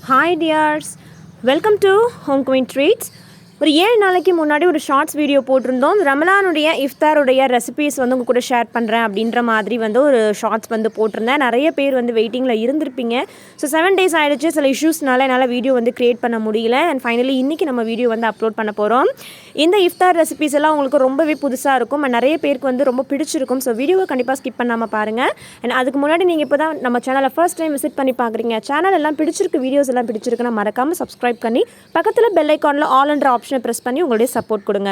Hi dears, welcome to Home Queen Treats. ஒரு 7 நாளைக்கு முன்னாடி ஒரு ஷார்ட்ஸ் வீடியோ போட்டிருந்தோம். ரமலானுடைய இஃப்தாருடைய ரெசிபீஸ் வந்து உங்கள் கூட ஷேர் பண்ணுறேன் அப்படின்ற மாதிரி வந்து ஒரு ஷார்ட்ஸ் வந்து போட்டிருந்தேன். நிறைய பேர் வந்து வெயிட்டிங்கில் இருந்திருப்பீங்க. ஸோ 7 days ஆகிடுச்சு. சில இஷ்யூஸ்னால என்னால் வீடியோ வந்து க்ரியேட் பண்ண முடியல. அண்ட் ஃபைனலி இன்றைக்கி நம்ம வீடியோ வந்து அப்லோட் பண்ண போகிறோம். இந்த இஃப்தார் ரெசிபீஸ் எல்லாம் உங்களுக்கு ரொம்பவே புதுசாக இருக்கும் அண்ட் நிறைய பேருக்கு வந்து ரொம்ப பிடிச்சிருக்கும். ஸோ வீடியோவை கண்டிப்பாக ஸ்கிப் பண்ணாமல் பாருங்கள். அண்ட் அதுக்கு முன்னாடி நீங்கள் இப்போ தான் நம்ம சேனலை ஃபர்ஸ்ட் டைம் விசிட் பண்ணி பார்க்குறீங்க, சேனல் எல்லாம் பிடிச்சிருக்கு, வீடியோஸ் எல்லாம் பிடிச்சிருக்குன்னா மறக்காமல் சப்ஸ்கிரைப் பண்ணி பக்கத்தில் பெல் ஐக்கானில் ஆல் என்ற ஆப்ஷனை ப்ரெஸ் பண்ணி உங்களுடைய சப்போர்ட் கொடுங்க.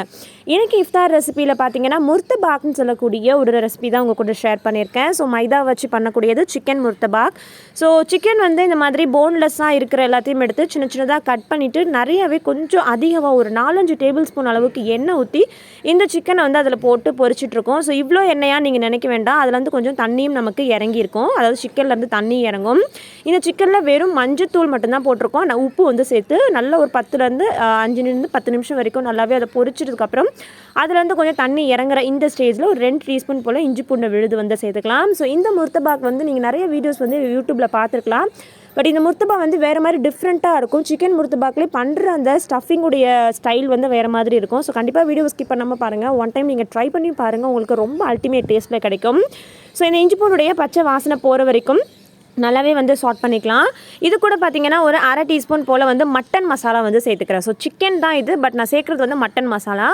எனக்கு இஃப்தார் ரெசிபியில் பார்த்தீங்கன்னா முர்த்தபாக்னு சொல்லக்கூடிய ஒரு ரெசிபி தான் உங்கள் கூட ஷேர் பண்ணியிருக்கேன். ஸோ மைதா வச்சு பண்ணக்கூடியது சிக்கன் முர்த்தபாக். ஸோ சிக்கன் வந்து இந்த மாதிரி போன்லெஸ்ஸாக இருக்கிற எல்லாத்தையும் எடுத்து சின்ன சின்னதாக கட் பண்ணிவிட்டு நிறையவே கொஞ்சம் அதிகமாக ஒரு 4-5 டேபிள் ஸ்பூன் அளவுக்கு எண்ணெய் ஊற்றி இந்த சிக்கனை வந்து அதில் போட்டு பொரிச்சிட்ருக்கோம். ஸோ இவ்வளோ எண்ணெயாக நீங்கள் நினைக்க வேண்டாம், அதில் வந்து கொஞ்சம் தண்ணியும் நமக்கு இறங்கியிருக்கும், அதாவது சிக்கன்லேருந்து தண்ணி இறங்கும். இந்த சிக்கனில் வெறும் மஞ்சத்தூள் மட்டும்தான் போட்டிருக்கோம். நான் உப்பு வந்து சேர்த்து நல்ல ஒரு 5-10 நிமிஷம் வரைக்கும் நல்லாவே அதை பொரிச்சதுக்கப்புறம் அதில் வந்து கொஞ்சம் தண்ணி இறங்குற இந்த ஸ்டேஜில் ஒரு 2 டீஸ்பூன் போல் இஞ்சி பூண்டு விழுது வந்து சேர்த்துக்கலாம். ஸோ இந்த முர்த்தபாக் வந்து நீங்கள் நிறைய வீடியோஸ் வந்து யூடியூப்பில் பார்த்துருக்கலாம். பட் இந்த முர்த்தபாக் வந்து வேறு மாதிரி டிஃப்ரெண்ட்டாக இருக்கும். சிக்கன் முர்த்தபாக்லேயே பண்ணுற அந்த ஸ்டஃபிங்குடைய ஸ்டைல் வந்து வேறு மாதிரி இருக்கும். ஸோ கண்டிப்பாக வீடியோ ஸ்கிப் பண்ணாமல் பாருங்கள். ஒன் டைம் நீங்கள் ட்ரை பண்ணி பாருங்கள், உங்களுக்கு ரொம்ப அல்டிமேட் டேஸ்ட்டில் கிடைக்கும். ஸோ இந்த இஞ்சி பூண்டுடைய பச்சை வாசனை போகிற வரைக்கும் நல்லாவே வந்து சாட் பண்ணிக்கலாம். இது கூட பார்த்திங்கன்னா ஒரு 1/2 டீஸ்பூன் போல் வந்து மட்டன் மசாலா வந்து சேர்த்துக்கிறேன். ஸோ சிக்கன் தான் இது, பட் நான் சேர்க்குறது வந்து மட்டன் மசாலா.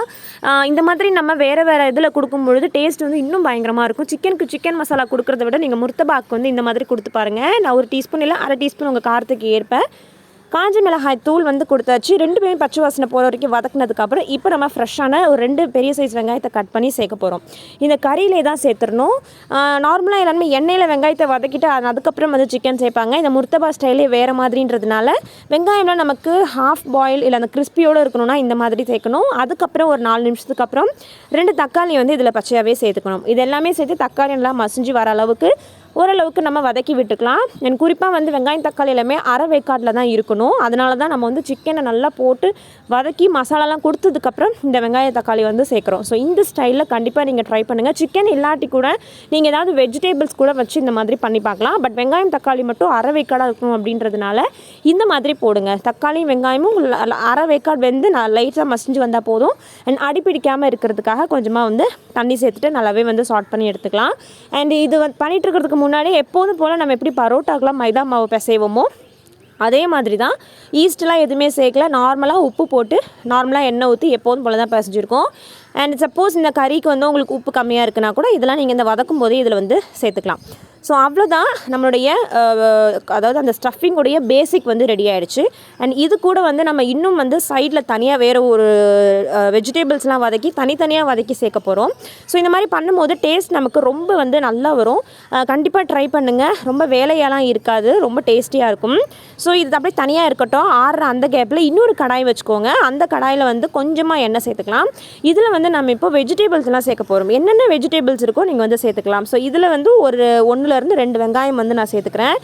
இந்த மாதிரி நம்ம வேறு இதில் கொடுக்கும்பொழுது டேஸ்ட் வந்து இன்னும் பயங்கரமாக இருக்கும். சிக்கன் மசாலா கொடுக்குறத விட நீங்கள் முர்த்தபாக் வந்து இந்த மாதிரி கொடுத்து பாருங்கள். நான் ஒரு டீஸ்பூன் இல்லை 1/2 டீஸ்பூன் உங்கள் காரத்துக்கு ஏற்ப காஞ்ச மிளகாய் தூள் வந்து கொடுத்தாச்சு. 2 பேரும் பச்சை வாசனை போகிற வரைக்கும் வதக்குனதுக்கப்புறம் இப்போ நம்ம ஃப்ரெஷ்ஷான ஒரு 2 பெரிய சைஸ் வெங்காயத்தை கட் பண்ணி சேர்க்க போகிறோம். இந்த கறியிலே தான் சேர்த்துடணும். நார்மலாக எல்லாருமே எண்ணெயில் வெங்காயத்தை வதக்கிட்டு அதுக்கப்புறம் வந்து சிக்கன் சேர்ப்பாங்க. இந்த முர்த்தபா ஸ்டைலே வேறு மாதிரின்றதுனால வெங்காயம்லாம் நமக்கு ஹாஃப் பாயில் இல்லை அந்த கிறிஸ்பியோடு இருக்கணும்னா இந்த மாதிரி சேர்க்கணும். அதுக்கப்புறம் ஒரு 4 நிமிஷத்துக்கு அப்புறம் 2 தக்காளி வந்து இதில் பச்சையாகவே சேர்த்துக்கணும். இது எல்லாமே சேர்த்து தக்காளி நல்லா மசிஞ்சு வர அளவுக்கு ஓரளவுக்கு நம்ம வதக்கி விட்டுக்கலாம். எனக்கு குறிப்பாக வந்து வெங்காயம் தக்காளி எல்லாமே அரை வேக்காட்டில் தான் இருக்கணும். அதனால தான் நம்ம வந்து சிக்கனை நல்லா போட்டு வதக்கி மசாலாலாம் கொடுத்ததுக்கப்புறம் இந்த வெங்காய தக்காளி வந்து சேர்க்குறோம். ஸோ இந்த ஸ்டைலில் கண்டிப்பாக நீங்கள் ட்ரை பண்ணுங்கள். சிக்கன் இல்லாட்டி கூட நீங்கள் ஏதாவது வெஜிடபிள்ஸ் கூட வச்சு இந்த மாதிரி பண்ணி பார்க்கலாம். பட் வெங்காயம் தக்காளி மட்டும் அரை வேக்காடாக இருக்கணும் அப்படின்றதுனால இந்த மாதிரி போடுங்க. தக்காளியும் வெங்காயமும் அரை வேக்காடு வெந்து லைட்டாக மசிஞ்சு வந்தால் போதும். அண்ட் அடிப்பிடிக்காமல் இருக்கிறதுக்காக கொஞ்சமாக வந்து தண்ணி சேர்த்துட்டு நல்லாவே வந்து சாட் பண்ணி எடுத்துக்கலாம். அண்ட் இது வந்து பண்ணிகிட்டு இருக்கிறதுக்கு முன்னாடி எப்போதும் போல் நம்ம எப்படி பரோட்டாக்கெலாம் மைதா மாவு பிசைவோமோ அதே மாதிரி தான் ஈஸ்ட்லாம் எதுவுமே சேர்க்கல. நார்மலாக உப்பு போட்டு நார்மலாக எண்ணெய் ஊற்றி எப்போதும் போல் தான் பிசைஞ்சிருக்கோம். அண்ட் சப்போஸ் இந்த கறிக்கு வந்து உங்களுக்கு உப்பு கம்மியாக இருக்குன்னா கூட இதெல்லாம் நீங்கள் இந்த வதக்கும் போதே இதில் வந்து சேர்த்துக்கலாம். ஸோ அவ்வளோதான் நம்மளுடைய அதாவது அந்த ஸ்டஃபிங்குடைய பேசிக் வந்து ரெடி ஆகிடுச்சு. அண்ட் இது கூட வந்து நம்ம இன்னும் வந்து சைடில் தனியாக வேறு ஒரு வெஜிடபிள்ஸ்லாம் வதக்கி தனித்தனியாக வதக்கி சேர்க்க போகிறோம். ஸோ இந்த மாதிரி பண்ணும்போது டேஸ்ட் நமக்கு ரொம்ப வந்து நல்லா வரும். கண்டிப்பாக ட்ரை பண்ணுங்கள், ரொம்ப வேலையெல்லாம் இருக்காது, ரொம்ப டேஸ்டியாக இருக்கும். ஸோ இது அப்படியே தனியாக இருக்கட்டும். ஆறுற அந்த கேப்பில் இன்னொரு கடாய் வச்சுக்கோங்க. அந்த கடாயில் வந்து கொஞ்சமாக எண்ணெய் சேர்த்துக்கலாம். இதில் வந்து நம்ம இப்போ வெஜிடபிள்ஸ்லாம் சேர்க்க போகிறோம். என்னென்ன வெஜிடபிள்ஸ் இருக்கோ நீங்கள் வந்து சேர்த்துக்கலாம். ஸோ இதில் வந்து ஒரு 1-2 வெங்காயம் வந்து நான் சேர்த்துக்கிறேன்.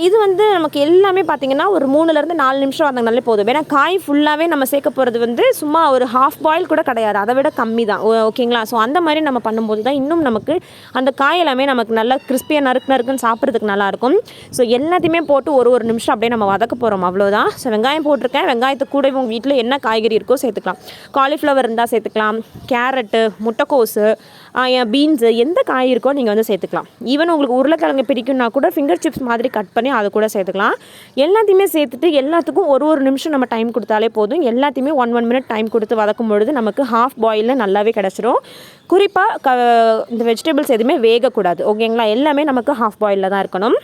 இது வந்து நமக்கு எல்லாமே பார்த்திங்கன்னா ஒரு 3-4 நிமிஷம் வந்தாங்கனாலே போதும். ஏன்னா காய் ஃபுல்லாகவே நம்ம சேர்க்க போகிறது வந்து சும்மா ஒரு ஹாஃப் பாயில் கூட கிடையாது, அதை விட கம்மி தான். ஓகேங்களா? ஸோ அந்த மாதிரி நம்ம பண்ணும்போது தான் இன்னும் நமக்கு அந்த காய் எல்லாமே நமக்கு நல்லா கிறிஸ்பியாக நறுக்குன்னு சாப்பிட்றதுக்கு நல்லாயிருக்கும். ஸோ எல்லாத்தையுமே போட்டு ஒரு நிமிஷம் அப்படியே நம்ம வதக்க போகிறோம், அவ்வளோதான். ஸோ வெங்காயம் போட்டிருக்கேன். வெங்காயத்தை கூட உங்கள் வீட்டில் என்ன காய்கறி இருக்கோ சேர்த்துக்கலாம். காலிஃப்ளவர் இருந்தால் சேர்த்துக்கலாம், கேரட்டு, முட்டைக்கோஸு, பீன்ஸு, எந்த காய் இருக்கோ நீங்கள் வந்து சேர்த்துக்கலாம். ஈவன் உங்களுக்கு உருளைக்கிழங்கு பிடிக்குன்னா கூட ஃபிங்கர் சிப்ஸ் மாதிரி கட் பண்ணி அதை கூட சேர்த்துக்கலாம். எல்லாத்தையுமே சேர்த்துட்டு எல்லாத்துக்கும் ஒரு நிமிஷம் நம்ம டைம் கொடுத்தாலே போதும். எல்லாத்தையுமே 1 minute டைம் கொடுத்து வதக்கும் பொழுது நமக்கு ஹாஃப் பாயிலில் நல்லாவே கிடச்சிரும். குறிப்பாக இந்த வெஜிடபிள்ஸ் எதுவுமே வேகக்கூடாது, ஓகேங்களா? எல்லாமே நமக்கு ஹாஃப் பாயிலில் தான் இருக்கணும்.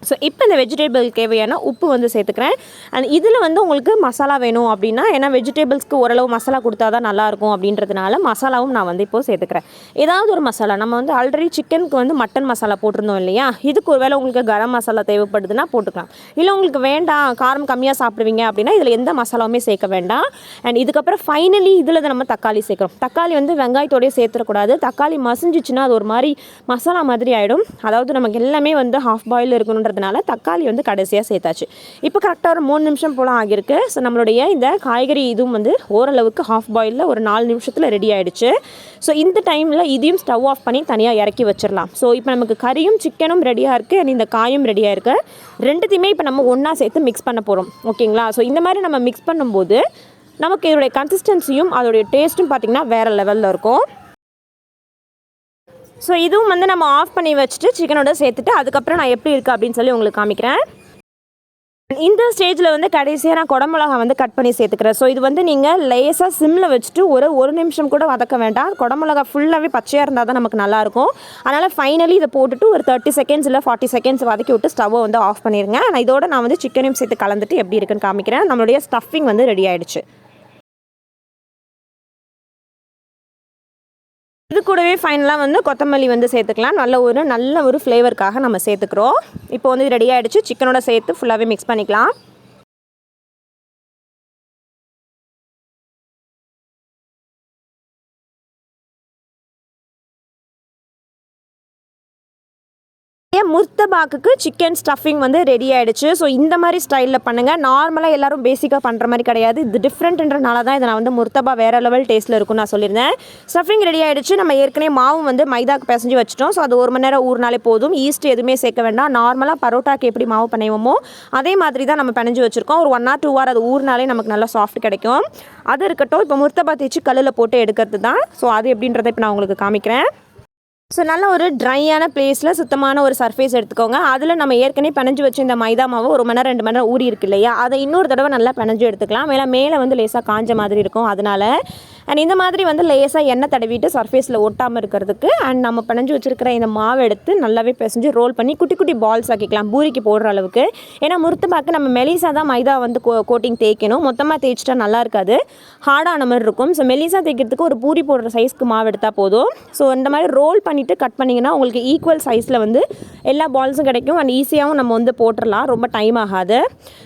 ஸோ இப்போ இந்த வெஜிடபிள் தேவையான உப்பு வந்து சேர்த்துக்கிறேன். அண்ட் இதில் வந்து உங்களுக்கு மசாலா வேணும் அப்படின்னா, ஏன்னா வெஜிடபிள்ஸ்க்கு ஓரளவு மசாலா கொடுத்தா தான் நல்லாயிருக்கும் அப்படின்றதுனால மசாலாவும் நான் வந்து இப்போது சேர்த்துக்கிறேன். ஏதாவது ஒரு மசாலா நம்ம வந்து ஆல்ரெடி சிக்கனுக்கு வந்து மட்டன் மசாலா போட்டிருந்தோம் இல்லையா, இதுக்கு ஒரு வேளை உங்களுக்கு கரம் மசாலா தேவைப்படுதுன்னா போட்டுக்கலாம். இல்லை உங்களுக்கு வேண்டாம், காரம் கம்மியாக சாப்பிடுவீங்க அப்படின்னா இதில் எந்த மசாலாவுமே சேர்க்க வேண்டாம். அண்ட் இதுக்கப்புறம் ஃபைனலி இதில் தான் நம்ம தக்காளி சேர்க்குறோம். தக்காளி வந்து வெங்காயத்தோடய சேர்த்துடக்கூடாது. தக்காளி மசிஞ்சிச்சுன்னா அது ஒரு மாதிரி மசாலா மாதிரி ஆகிடும். அதாவது நமக்கு எல்லாமே வந்து ஹாஃப் பாயில் இருக்கணும் பண்ணுறதுனால தக்காளி வந்து கடைசியாக சேர்த்தாச்சு. இப்போ கரெக்டாக ஒரு 3 நிமிஷம் போல் ஆகியிருக்கு. ஸோ நம்மளுடைய இந்த காய்கறி இதுவும் வந்து ஓரளவுக்கு ஹாஃப் பாயிலில் ஒரு 4 நிமிஷத்தில் ரெடி ஆகிடுச்சு. ஸோ இந்த டைமில் இதையும் ஸ்டவ் ஆஃப் பண்ணி தனியாக இறக்கி வச்சிடலாம். ஸோ இப்போ நமக்கு கறியும் சிக்கனும் ரெடியாக இருக்குது அண்ட் இந்த காயும் ரெடியாக இருக்குது. ரெண்டுத்தையுமே இப்போ நம்ம ஒன்றா சேர்த்து மிக்ஸ் பண்ண போகிறோம். ஓகேங்களா? ஸோ இந்த மாதிரி நம்ம மிக்ஸ் பண்ணும்போது நமக்கு இதோடைய கன்சிஸ்டன்சியும் அதோடைய டேஸ்ட்டும் பார்த்திங்கன்னா வேறு லெவலில் இருக்கும். ஸோ இதுவும் வந்து நம்ம ஆஃப் பண்ணி வச்சுட்டு சிக்கனோட சேர்த்துட்டு அதுக்கப்புறம் நான் எப்படி இருக்குது அப்படின்னு சொல்லி உங்களுக்கு காமிக்கிறேன். இந்த ஸ்டேஜில் வந்து கடைசியாக நான் குடமிளகா வந்து கட் பண்ணி சேர்த்துக்கிறேன். ஸோ இது வந்து நீங்கள் லேசாக சிம்மில் வச்சுட்டு ஒரு நிமிஷம் கூட வதக்க வேண்டாம். குடமிளகா ஃபுல்லாகவே பச்சையாக இருந்தால் தான் நமக்கு நல்லாயிருக்கும். அதனால் ஃபைனலி இதை போட்டுட்டு ஒரு 30 செகண்ட்ஸ் இல்லை 40 செகண்ட்ஸ் வதக்கி விட்டு ஸ்டவ்வை வந்து ஆஃப் பண்ணிடுங்க. இதோட நான் வந்து சிக்கனையும் சேர்த்து கலந்துட்டு எப்படி இருக்குன்னு காமிக்கிறேன். நம்மளுடைய ஸ்டஃபிங் வந்து ரெடி ஆகிடுச்சு. இது கூடவே ஃபைனலாக வந்து கொத்தமல்லி வந்து சேர்த்துக்கலாம். நல்ல ஒரு ஃப்ளேவருக்காக நம்ம சேர்த்துக்கிறோம். இப்போ வந்து ரெடி ஆகிடுச்சு. சிக்கனோட சேர்த்து ஃபுல்லாகவே மிக்ஸ் பண்ணிக்கலாம். முர்த்தபாக்குக்கு சிக்கன் ஸ்டஃபிங் வந்து ரெடி ஆகிடுச்சு. ஸோ இந்த மாதிரி ஸ்டைலில் பண்ணுங்கள். நார்மலாக எல்லோரும் பேசிக்காக பண்ணுற மாதிரி கிடையாது. இது டிஃப்ரெண்ட்ன்றனால தான் இதை நான் வந்து முர்த்தபா வேறு லெவல் டேஸ்ட்டில் இருக்கும்னு நான் சொல்லியிருந்தேன். ஸ்டஃபிங் ரெடி ஆகிடுச்சு. நம்ம ஏற்கனவே மாவும் வந்து மைதாக்கு பிசைஞ்சு வச்சுட்டோம். ஸோ அது 1 மணி நேரம் ஊறினாலே போதும். ஈஸ்ட் எதுவுமே சேர்க்க வேண்டாம். நார்மலாக பரோட்டாக்கு எப்படி மாவு பண்ணுவோமோ அதே மாதிரி தான் நம்ம பிணைஞ்சு வச்சுருக்கோம். ஒரு 1 or 2 hour அது ஊறினாலே நமக்கு நல்லா சாஃப்ட் கிடைக்கும். அது இருக்கட்டும். இப்போ முர்த்தபா தேய்ச்சி கல்லில் போட்டு எடுக்கிறது தான். ஸோ அது எப்படின்றத இப்போ நான் உங்களுக்கு காமிக்கிறேன். ஸோ நல்ல ஒரு ட்ரையான பிளேஸில் சுத்தமான ஒரு சர்ஃபேஸ் எடுத்துக்கோங்க. அதில் நம்ம ஏற்கனவே பிணைஞ்சு வச்சு இந்த மைதா மாவு 1 மணி நேரம் 2 மணி நேரம் ஊறி இருக்கு இல்லையா, அதை இன்னொரு தடவை நல்லா பிணைஞ்சு எடுத்துக்கலாம். மேலே வந்து லேசாக காஞ்ச மாதிரி இருக்கும். அதனால் அண்ட் இந்த மாதிரி வந்து லேசாக எண்ணெய் தடவிட்டு சர்ஃபேஸில் ஒட்டாமல் இருக்கிறதுக்கு அண்ட் நம்ம பிணைஞ்சு வச்சுருக்கிற இந்த மாவு எடுத்து நல்லாவே பிசைஞ்சு ரோல் பண்ணி குட்டி குட்டி பால்ஸ் ஆக்கிக்கலாம் பூரிக்கு போடுற அளவுக்கு. ஏன்னா முர்த்தபாக்கு நம்ம மெலிசா தான் மைதா வந்து கோட்டிங் தேய்க்கணும். மொத்தமாக தேய்ச்சிட்டா நல்லா இருக்காது, ஹார்டான மாதிரி இருக்கும். ஸோ மெலிசா தேய்க்கிறதுக்கு ஒரு பூரி போடுற சைஸ்க்கு மாவு எடுத்தால் போதும். ஸோ இந்த மாதிரி ரோல் பண்ணிவிட்டு கட் பண்ணிங்கன்னா உங்களுக்கு ஈக்குவல் சைஸில் வந்து எல்லா பால்ஸும் கிடைக்கும் அண்ட் ஈஸியாகவும் நம்ம வந்து போட்டுடலாம். ரொம்ப டைம் ஆகாது.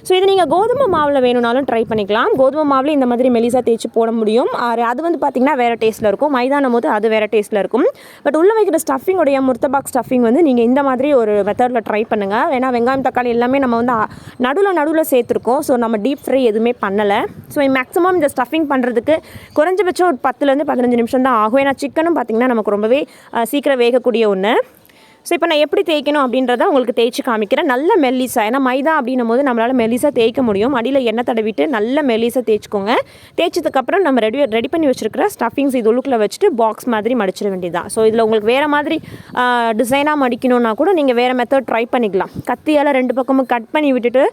ஸோ இது நீங்கள் கோதுமை மாவில் வேணும்னாலும் ட்ரை பண்ணிக்கலாம். கோதுமை மாவில் இந்த மாதிரி மெலிசா தேய்ச்சி போட முடியும். அது வந்து பார்த்திங்கன்னா வேறு டேஸ்ட்டில் இருக்கும். மைதானம் போது அது வேறு டேஸ்ட்டில் இருக்கும். பட் உள்ளே வைக்கிற ஸ்டஃபிங்கோடைய முர்த்தபாக் ஸ்டஃபிங் வந்து நீங்கள் இந்த மாதிரி ஒரு மெத்தடில் ட்ரை பண்ணுங்கள். ஏன்னா வெங்காயம் தக்காளி எல்லாமே நம்ம வந்து நடுவில் சேர்த்துருக்கோம். ஸோ நம்ம டீப் ஃப்ரை எதுவுமே பண்ணலை. ஸோ மேக்ஸிமம் இந்த ஸ்டஃபிங் பண்ணுறதுக்கு குறைஞ்சபட்சம் ஒரு 10 to 15 நிமிஷம் தான் ஆகும். ஏன்னா சிக்கனும் பார்த்திங்கன்னா நமக்கு ரொம்பவே சீக்கிரம் வேகக்கூடிய ஒன்று. ஸோ இப்போ நான் எப்படி தேய்க்கணும் அப்படின்றத உங்களுக்கு தேய்ச்சி காமிக்கிறேன். நல்ல மெல்லிசா, ஏன்னா மைதா அப்படின்னும் போது நம்மளால் மெல்லிசா தேய்க்க முடியும். அடியில் எண்ணெய் தடவிட்டு நல்ல மெல்லிசா தேய்ச்சிக்கோங்க. தேய்ச்சதுக்கப்புறம் நம்ம ரெடி பண்ணி வச்சுருக்கிற ஸ்டஃபிங்ஸ் இது உள்ளுக்குள்ளே வச்சுட்டு பாக்ஸ் மாதிரி மடிச்சிட வேண்டியதான். ஸோ இதில் உங்களுக்கு வேறு மாதிரி டிசைனாக மடிக்கணுன்னா கூட நீங்கள் வேறு மெத்தட் ட்ரை பண்ணிக்கலாம். கத்தியால் 2 பக்கமும் கட் பண்ணி விட்டுட்டு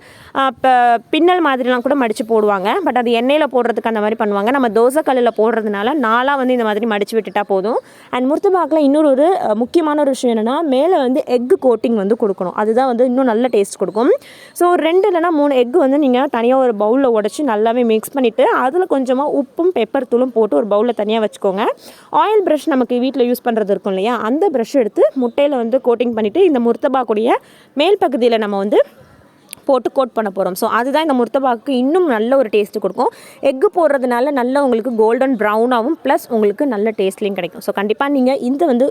இப்போ பின்னல் மாதிரிலாம் கூட மடித்து போடுவாங்க. பட் அது எண்ணெயில் போடுறதுக்கு அந்த மாதிரி பண்ணுவாங்க. நம்ம தோசை கல்லில் போடுறதுனால நாளாக வந்து இந்த மாதிரி மடித்து விட்டுட்டா போதும். அண்ட் முர்த்தபாக்கில் இன்னொரு முக்கியமான ஒரு விஷயம் என்னென்னா மேலே வந்து எக்கு கோட்டிங் வந்து கொடுக்கணும். அதுதான் வந்து இன்னும் நல்ல டேஸ்ட் கொடுக்கும். ஸோ 2 இல்லைனா 3 எக்கு வந்து நீங்கள் தனியாக ஒரு பவுலில் உடச்சி நல்லாவே மிக்ஸ் பண்ணிவிட்டு அதில் கொஞ்சமாக உப்பும் பெப்பர் தூளும் போட்டு ஒரு பவுலில் தனியாக வச்சுக்கோங்க. ஆயில் ப்ரஷ் நமக்கு வீட்டில் யூஸ் பண்ணுறது இருக்கும் இல்லையா, அந்த ப்ரஷ் எடுத்து முட்டையில் வந்து கோட்டிங் பண்ணிவிட்டு இந்த முர்த்தபாக்குடைய மேல் பகுதியில் நம்ம வந்து போட்டு கோட் பண்ண போகிறோம். ஸோ அதுதான் இந்த முர்த்தபாக்கு இன்னும் நல்ல ஒரு டேஸ்ட்டு கொடுக்கும். எக்கு போடுறதுனால நல்ல உங்களுக்கு கோல்டன் ப்ரௌனாகவும் ப்ளஸ் உங்களுக்கு நல்ல டேஸ்ட்லையும் கிடைக்கும். ஸோ கண்டிப்பாக நீங்கள்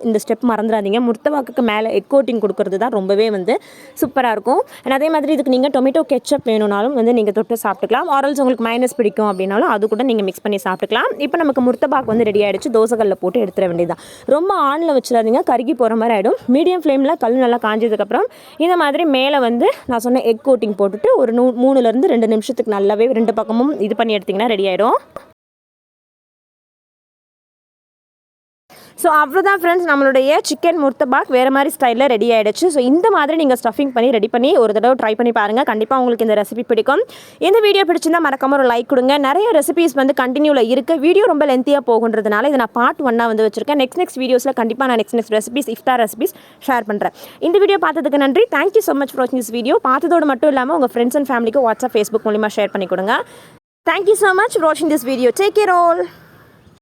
இந்த ஸ்டெப் மறந்துடாதீங்க. முர்த்தபாக்கு மேலே எக் கோட்டிங் கொடுக்கறது தான் ரொம்பவே வந்து சூப்பராக இருக்கும். அண்ட் அதே மாதிரி இதுக்கு நீங்கள் டொமேட்டோ கெச்சப் வேணும்னாலும் வந்து நீங்கள் தொட்டு சாப்பிட்டுக்கலாம். ஆரல்ஸ் உங்களுக்கு மைனஸ் பிடிக்கும் அப்படின்னாலும் அது கூட நீங்கள் மிக்ஸ் பண்ணி சாப்பிட்டுக்கலாம். இப்போ நமக்கு முர்த்தபாக் வந்து ரெடி ஆகிடுச்சு. தோசைக்கல்லில் போட்டு எடுத்துட வேண்டியதுதான். ரொம்ப ஆனில் வச்சிடாதீங்க, கருகி போகிற மாதிரி ஆகிடும். மீடியம் ஃப்ளேமில் கல் நல்லா காஞ்சதுக்கப்புறம் இந்த மாதிரி மேலே வந்து நான் சொன்ன எக் கோட்டிங் போட்டுட்டு ஒரு 3 to 2 நிமிஷத்துக்கு நல்லாவே 2 பக்கமும் இது பண்ணி எடுத்திங்கன்னா ரெடி ஆயிடும். ஸோ அவ்வளோதான் ஃப்ரெண்ட்ஸ், நம்மளுடைய சிக்கன் முர்த்தபாக் வேறு மாதிரி ஸ்டைலில் ரெடி ஆகிடுச்சு. ஸோ இந்த மாதிரி நீங்கள் ஸ்டஃபிங் பண்ணி ரெடி பண்ணி ஒரு தடவை ட்ரை பண்ணி பாருங்கள். கண்டிப்பாக உங்களுக்கு இந்த ரெசிபி பிடிக்கும். இந்த வீடியோ பிடிச்சிருந்தா மறக்காம ஒரு லைக் கொடுங்க. நிறைய ரெசிபிஸ் வந்து கண்டினியூவில் இருக்குது. வீடியோ ரொம்ப லென்த்தியாக போகுன்றதுனால இதை நான் பார்ட் 1 வந்து வச்சுருக்கேன். நெக்ஸ்ட் வீடியோஸில் கண்டிப்பாக நான் நெக்ஸ்ட் ரெசிபிஸ் இஃப்தார் ரெசிபிஸ் ஷேர் பண்ணுறேன். இந்த வீடியோ பார்த்ததுக்கு நன்றி. தேங்க்யூ ஸோ மச் ஃபார் வாட்சிங் திஸ் வீடியோ. பார்த்ததோடு மட்டும் இல்லாமல் உங்கள் ஃப்ரெண்ட்ஸ் அண்ட் ஃபேமிலிக்கு வாட்ஸ்அப், ஃபேஸ்புக் மூலிமா ஷேர் பண்ணி கொடுங்க. தேங்க்யூ ஸோ மச் ஃபார் வாட்சிங் this video. Take care all.